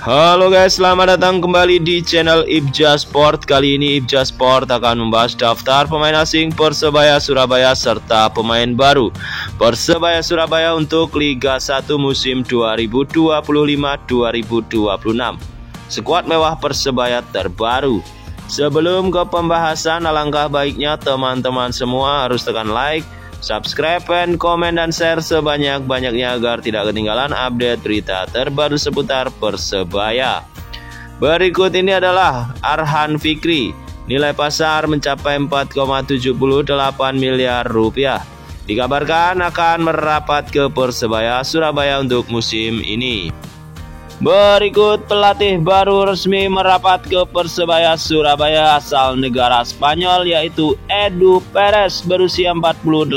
Halo guys, selamat datang kembali di channel Ibja Sport. Kali ini Ibja Sport akan membahas daftar pemain asing Persebaya Surabaya serta pemain baru Persebaya Surabaya untuk Liga 1 musim 2025-2026. Skuad mewah Persebaya terbaru. Sebelum ke pembahasan, alangkah baiknya teman-teman semua harus tekan like, subscribe, komen, dan share sebanyak-banyaknya agar tidak ketinggalan update berita terbaru seputar Persebaya. Berikut ini adalah Arhan Fikri. Nilai pasar mencapai 4,78 miliar rupiah. Dikabarkan akan merapat ke Persebaya Surabaya untuk musim ini. Berikut pelatih baru resmi merapat ke Persebaya Surabaya asal negara Spanyol, yaitu Edu Perez berusia 48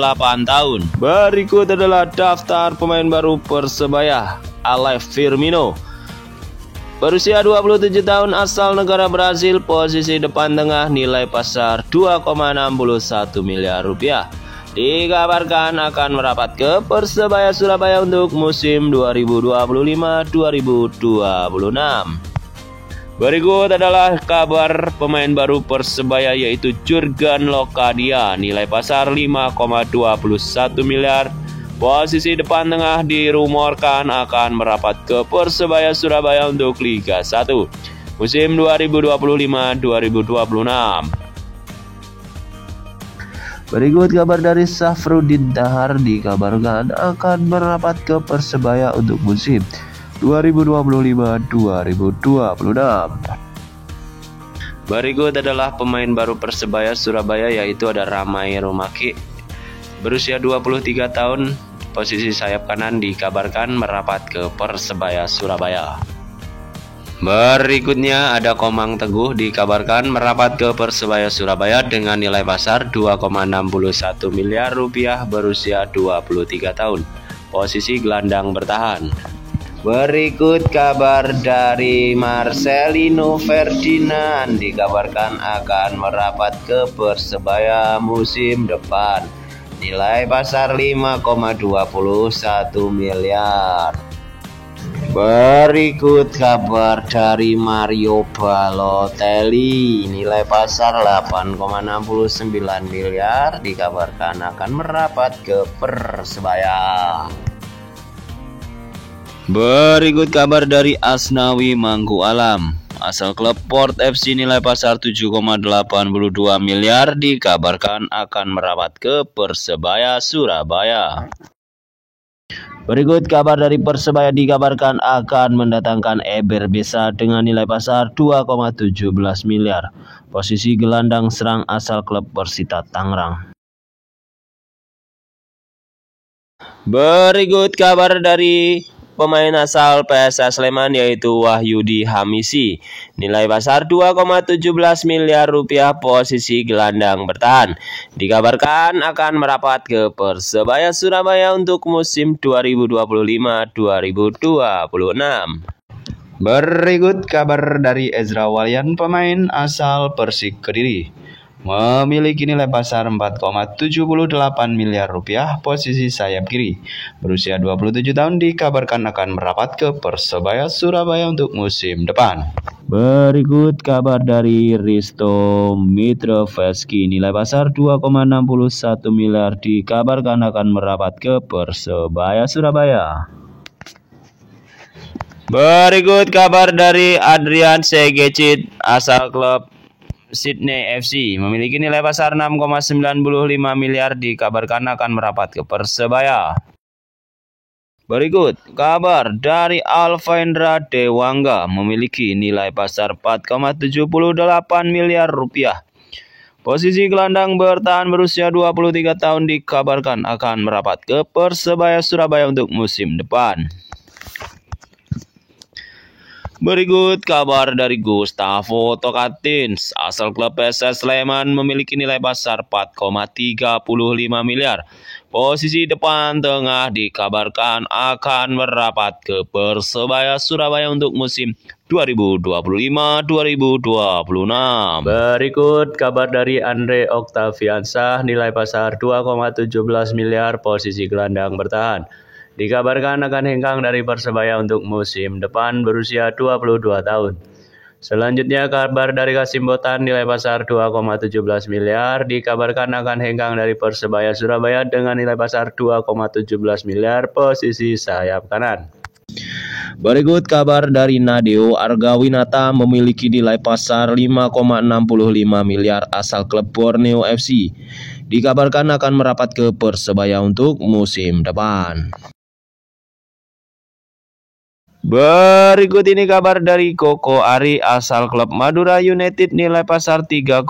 tahun. Berikut adalah daftar pemain baru Persebaya. Alex Firmino berusia 27 tahun asal negara Brasil, posisi depan tengah, nilai pasar 2,61 miliar rupiah. Dikabarkan akan merapat ke Persebaya Surabaya untuk musim 2025-2026. Berikut adalah kabar pemain baru Persebaya, yaitu Jurgen Locadia. Nilai pasar 5,21 miliar. Posisi depan tengah dirumorkan akan merapat ke Persebaya Surabaya untuk Liga 1 musim 2025-2026. Berikut kabar dari Safruddin Tahar, dikabarkan akan merapat ke Persebaya untuk musim 2025-2026. Berikut adalah pemain baru Persebaya Surabaya, yaitu ada Ramai Rumaki. Berusia 23 tahun, posisi sayap kanan, dikabarkan merapat ke Persebaya Surabaya. Berikutnya ada Komang Teguh, dikabarkan merapat ke Persebaya Surabaya dengan nilai pasar 2,61 miliar rupiah, berusia 23 tahun. Posisi gelandang bertahan. Berikut kabar dari Marcelino Ferdinand, dikabarkan akan merapat ke Persebaya musim depan. Nilai pasar 5,21 miliar. Berikut kabar dari Mario Balotelli, nilai pasar 8,69 miliar, dikabarkan akan merapat ke Persebaya. Berikut kabar dari Asnawi Mangku Alam, asal klub Port FC, nilai pasar 7,82 miliar, dikabarkan akan merapat ke Persebaya Surabaya. Berikut kabar dari Persebaya, dikabarkan akan mendatangkan Eber Besa dengan nilai pasar 2,17 miliar. Posisi gelandang serang asal klub Persita Tangerang. Berikut kabar dari pemain asal PSS Sleman, yaitu Wahyudi Hamisi. Nilai pasar 2,17 miliar rupiah, posisi gelandang bertahan. Dikabarkan akan merapat ke Persebaya Surabaya untuk musim 2025-2026. Berikut kabar dari Ezra Walian, pemain asal Persik Kediri. Memiliki nilai pasar 4,78 miliar rupiah, posisi sayap kiri. Berusia 27 tahun, dikabarkan akan merapat ke Persebaya Surabaya untuk musim depan. Berikut kabar dari Risto Mitroveski, nilai pasar 2,61 miliar, dikabarkan akan merapat ke Persebaya Surabaya. Berikut kabar dari Adrian Segecit, asal klub Sydney FC, memiliki nilai pasar 6,95 miliar, dikabarkan akan merapat ke Persebaya. Berikut kabar dari Alvendra Dewangga, memiliki nilai pasar 4,78 miliar rupiah. Posisi gelandang bertahan, berusia 23 tahun, dikabarkan akan merapat ke Persebaya Surabaya untuk musim depan. Berikut kabar dari Gustavo Tokatins, asal klub PSS Sleman, memiliki nilai pasar 4,35 miliar. Posisi depan tengah, dikabarkan akan merapat ke Persebaya Surabaya untuk musim 2025-2026. Berikut kabar dari Andre Octaviansah, nilai pasar 2,17 miliar, posisi gelandang bertahan. Dikabarkan akan hengkang dari Persebaya untuk musim depan berusia 22 tahun. Selanjutnya kabar dari Kasim Botan nilai pasar 2,17 miliar dikabarkan akan hengkang dari Persebaya Surabaya dengan nilai pasar 2,17 miliar posisi sayap kanan. Berikut kabar dari Nadeo Argawinata memiliki nilai pasar 5,65 miliar asal klub Borneo FC. Dikabarkan akan merapat ke Persebaya untuk musim depan. Berikut ini kabar dari Koko Ari asal klub Madura United nilai pasar 3,48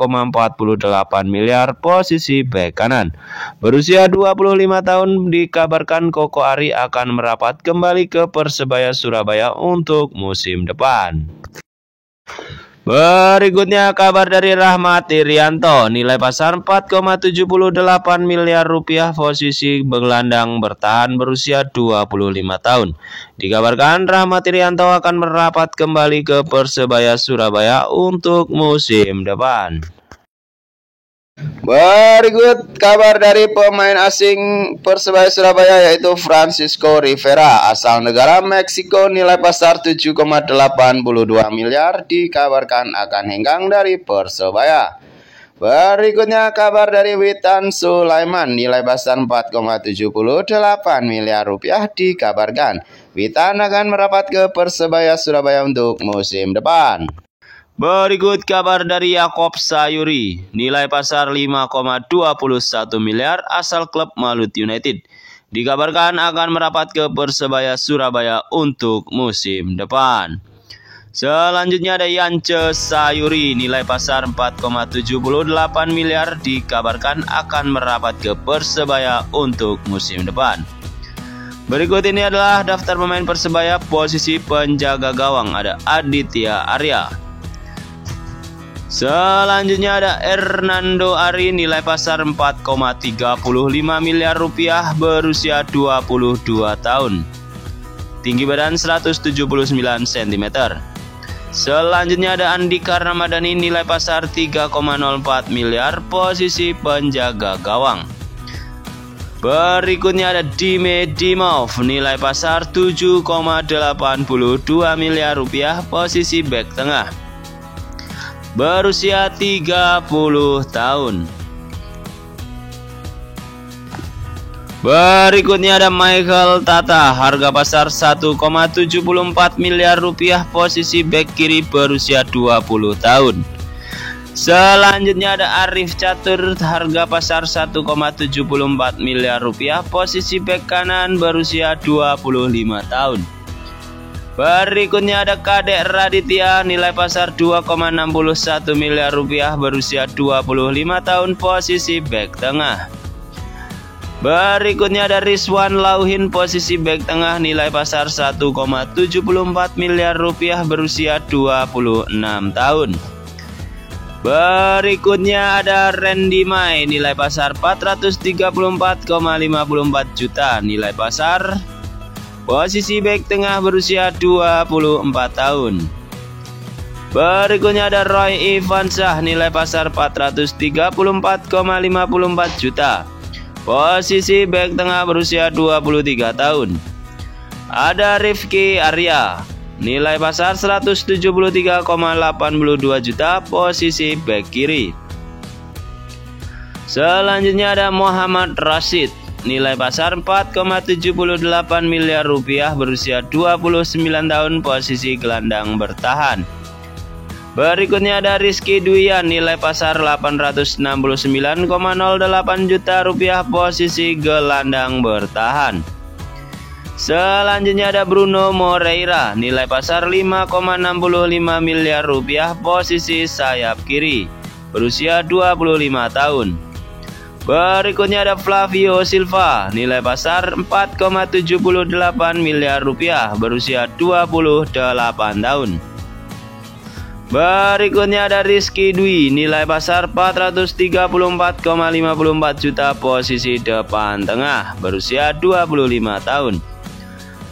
miliar posisi bek kanan. Berusia 25 tahun dikabarkan Koko Ari akan merapat kembali ke Persebaya Surabaya untuk musim depan. Berikutnya kabar dari Rahmat Irianto nilai pasar 4,78 miliar rupiah posisi gelandang bertahan berusia 25 tahun. Dikabarkan Rahmat Irianto akan merapat kembali ke Persebaya Surabaya untuk musim depan. Berikut kabar dari pemain asing Persebaya Surabaya yaitu Francisco Rivera asal negara Meksiko nilai pasar 7,82 miliar dikabarkan akan hengkang dari Persebaya. Berikutnya kabar dari Witan Sulaiman nilai pasar 4,78 miliar rupiah dikabarkan Witan akan merapat ke Persebaya Surabaya untuk musim depan. Berikut kabar dari Yakob Sayuri, nilai pasar 5,21 miliar asal klub Malut United. Dikabarkan akan merapat ke Persebaya Surabaya untuk musim depan. Selanjutnya ada Yance Sayuri, nilai pasar 4,78 miliar dikabarkan akan merapat ke Persebaya untuk musim depan. Berikut ini adalah daftar pemain Persebaya posisi penjaga gawang, ada Aditya Arya. Selanjutnya ada Hernando Ari nilai pasar 4,35 miliar rupiah berusia 22 tahun. Tinggi badan 179 cm. Selanjutnya ada Andika Ramadhani nilai pasar 3,04 miliar posisi penjaga gawang. Berikutnya ada Dime Dimov nilai pasar 7,82 miliar rupiah posisi bek tengah. Berusia 30 tahun. Berikutnya ada Michael Tata, harga pasar 1,74 miliar rupiah posisi bek kiri berusia 20 tahun. Selanjutnya ada Arif Catur, harga pasar 1,74 miliar rupiah posisi bek kanan berusia 25 tahun. Berikutnya ada Kadek Raditya nilai pasar 2,61 miliar rupiah berusia 25 tahun posisi bek tengah. Berikutnya ada Rizwan Lauhin posisi bek tengah nilai pasar 1,74 miliar rupiah berusia 26 tahun. Berikutnya ada Randy Mai nilai pasar 434,54 juta nilai pasar. Posisi bek tengah berusia 24 tahun. Berikutnya ada Roy Ivansyah nilai pasar 434,54 juta. Posisi bek tengah berusia 23 tahun. Ada Rifki Arya nilai pasar 173,82 juta posisi bek kiri. Selanjutnya ada Muhammad Rashid nilai pasar 4,78 miliar rupiah berusia 29 tahun posisi gelandang bertahan. Berikutnya ada Rizky Duyan nilai pasar 869,08 juta rupiah posisi gelandang bertahan. Selanjutnya ada Bruno Moreira nilai pasar 5,65 miliar rupiah posisi sayap kiri berusia 25 tahun. Berikutnya ada Flavio Silva nilai pasar 4,78 miliar rupiah berusia 28 tahun. Berikutnya ada Rizky Dwi nilai pasar 434,54 juta posisi depan tengah berusia 25 tahun.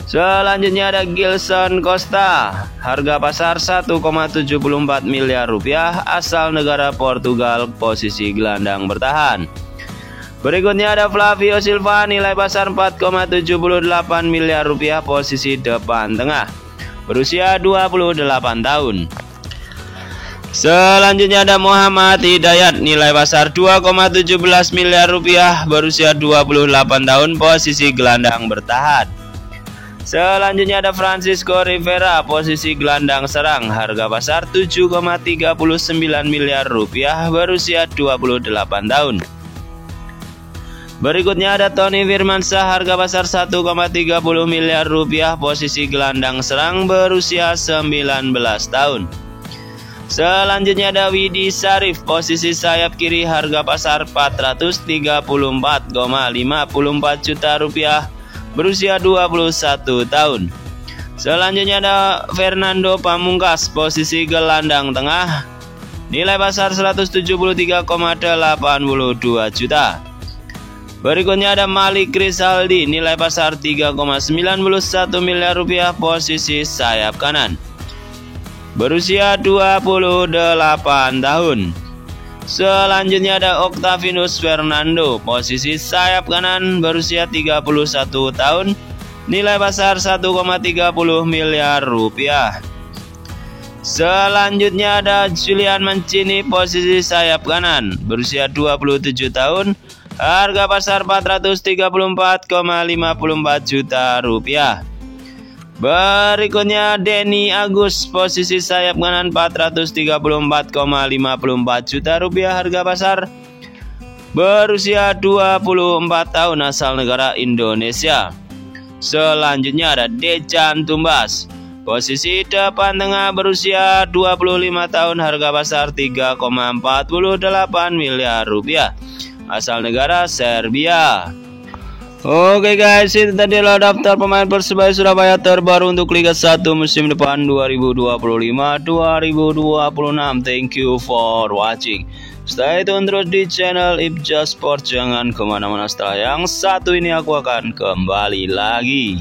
Selanjutnya ada Gilson Costa, harga pasar 1,74 miliar rupiah asal negara Portugal posisi gelandang bertahan. Berikutnya ada Flavio Silva, nilai pasar 4,78 miliar rupiah, posisi depan tengah, berusia 28 tahun. Selanjutnya ada Muhammad Hidayat, nilai pasar 2,17 miliar rupiah, berusia 28 tahun, posisi gelandang bertahan. Selanjutnya ada Francisco Rivera, posisi gelandang serang, harga pasar 7,39 miliar rupiah, berusia 28 tahun. Berikutnya ada Tony Firmansyah, harga pasar 1,30 miliar rupiah, posisi gelandang serang, berusia 19 tahun. Selanjutnya ada Widi Syarif, posisi sayap kiri, harga pasar 434,54 juta rupiah, berusia 21 tahun. Selanjutnya ada Fernando Pamungkas, posisi gelandang tengah, nilai pasar 173,82 juta. Berikutnya ada Malik Rizaldi, nilai pasar 3,91 miliar rupiah, posisi sayap kanan, berusia 28 tahun. Selanjutnya ada Octavianus Fernando, posisi sayap kanan, berusia 31 tahun, nilai pasar 1,30 miliar rupiah. Selanjutnya ada Julian Mancini, posisi sayap kanan, berusia 27 tahun, harga pasar 434,54 juta rupiah. Berikutnya Denny Agus, posisi sayap kanan, 434,54 juta rupiah, harga pasar, berusia 24 tahun, asal negara Indonesia. Selanjutnya ada Dejan Tumbas, posisi depan tengah, berusia 25 tahun, harga pasar 3,48 miliar rupiah, asal negara Serbia. Oke guys, itu tadi adalah daftar pemain Persebaya Surabaya terbaru untuk Liga 1 musim depan 2025-2026. Thank you for watching. Stay tune terus di channel Ibja Sport. Jangan kemana-mana, setelah yang satu ini aku akan kembali lagi.